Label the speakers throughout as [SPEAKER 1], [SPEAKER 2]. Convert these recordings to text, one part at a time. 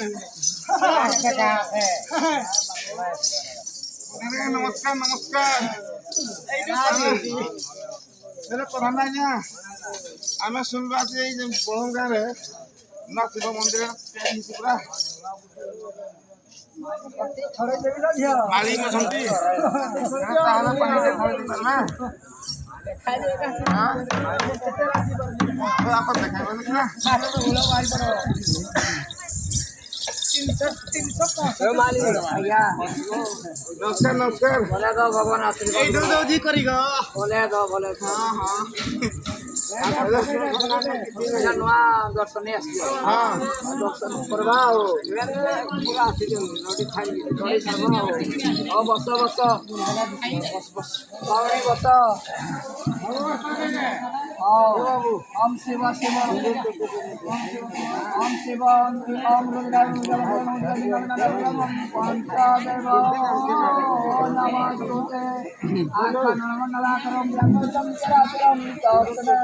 [SPEAKER 1] नमस्कार नमस्कार प्रधान आज्ञा आम शुणु आज बड़ गाँव ना शिव मंदिर पूरा मालिक नमस्कार नमस्कार
[SPEAKER 2] भगवान दर्शन दर्शन करवा बस बस बस ओम शिव शिव ओम शिव ओम पंचदेव नमस्ते आत्मनमंगलाकरं ब्रह्मचं चराचरं तस्मै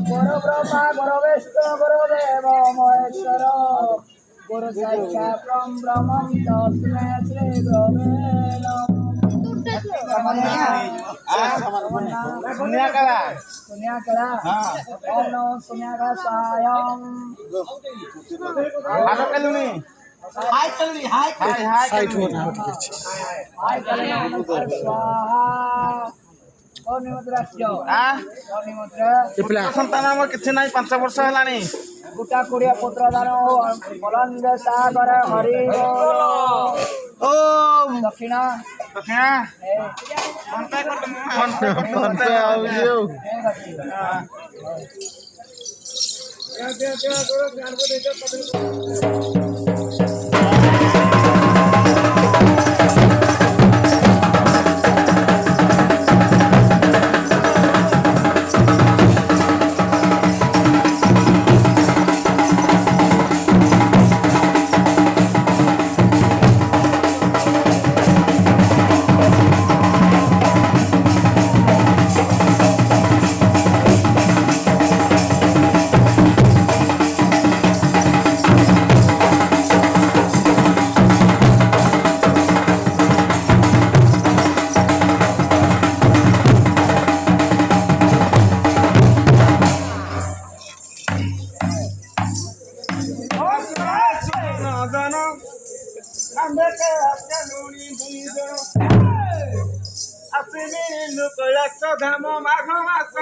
[SPEAKER 2] गुरु ब्रह्मा गुरु विष्णु गुरु देव महेश्वर गुरु साक्षात् ब्रह्मं तस्मै श्री गुरवे नमः। सुन्याकला ओम नमो सुन्याका सायं हाय कलनी हाय
[SPEAKER 1] साइड हो ना
[SPEAKER 2] हाय कलनी स्वाहा और निमंत्रण
[SPEAKER 1] संतान आम कि 5 वर्ष है
[SPEAKER 2] गुटा कुड़िया पुत्र दान मलंग सागर हरि
[SPEAKER 1] ओम
[SPEAKER 2] दक्षिणा
[SPEAKER 1] दक्षिणा धाम माघ मास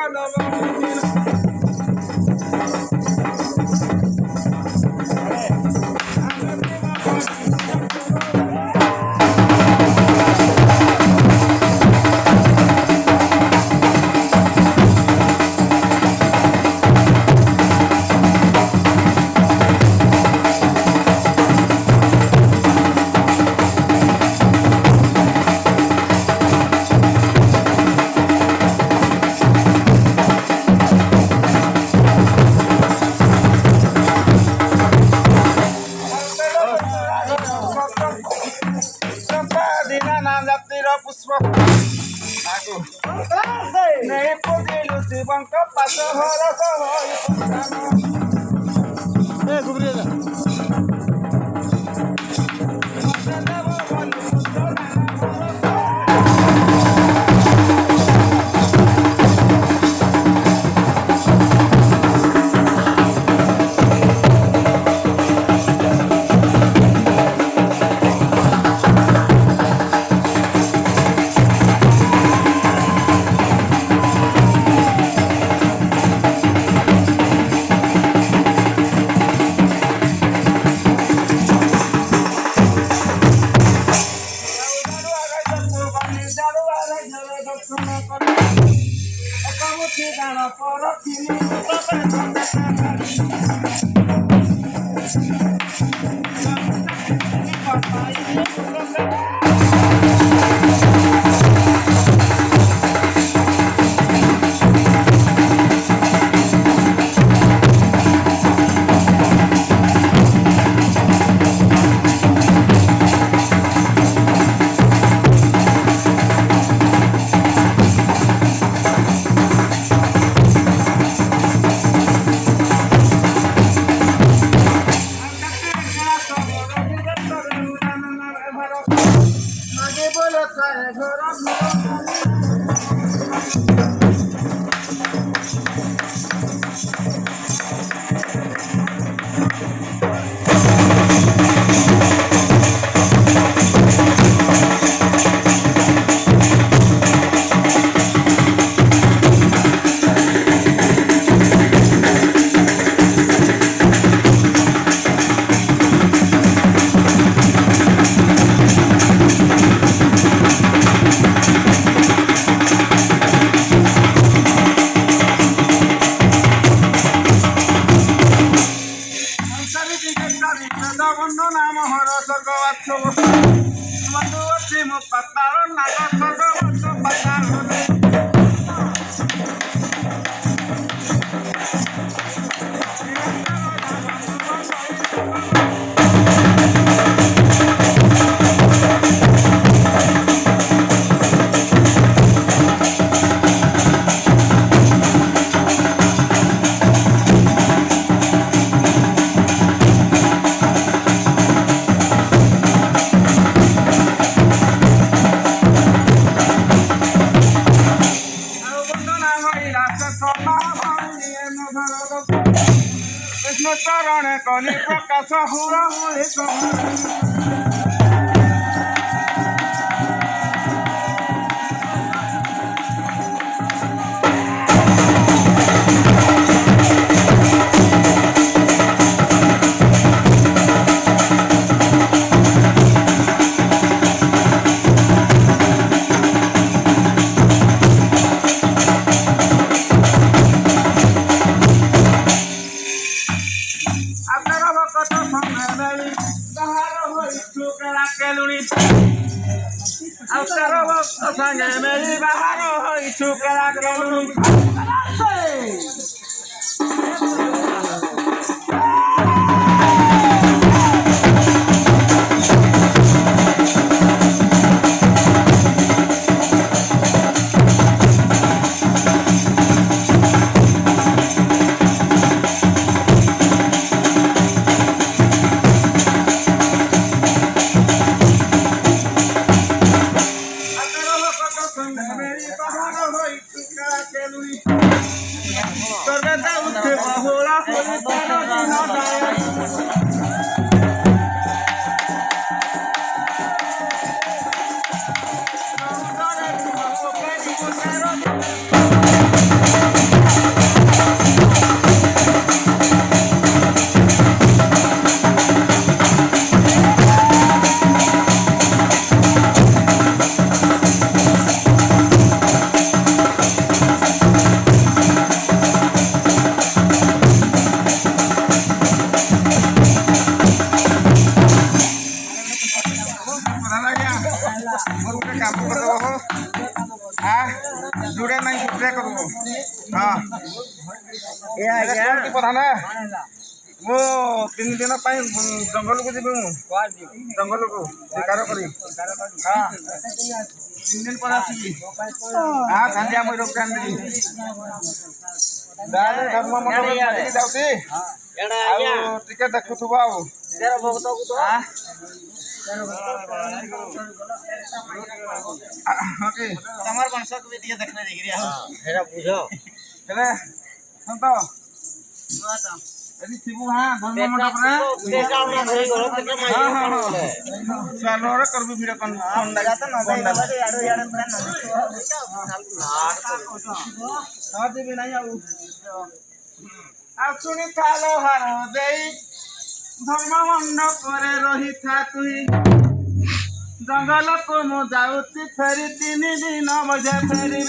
[SPEAKER 1] पुष्प नहीं पूजिलु शिवं पास चरण कली प्रकाश हुरा हुए संगे मेरी बाहर हो छुकरा केलुनी जुड़े नहीं जुड़े करो हाँ प्रधान वो 3 दिन जंगल को जी जंगल को शिकार करी हाँ 3 दिन पर आसि हाँ खांदिया मुई रोक कांदी दादे धर्म मंडल मालिक जाउती आउ टिके देखुथबा आउ तेरा भक्त को तो हां ओके तमार वंश को भी टिके देखने देगिरी हां हेरा बुझो हेले संत सुआता एनी थिबु हां धर्म मंडप रे देसा उना धरी गरो केते माई चलो रे करबी भिड कोन लगा त न लगा दे याडो याडो प्लान न हां देबी नाही आउ आ सुनी कालो हार देई धर्म मंडप रे रही था तुई जंगल को मो जाउती फेरी 3 दिन बजे फेरी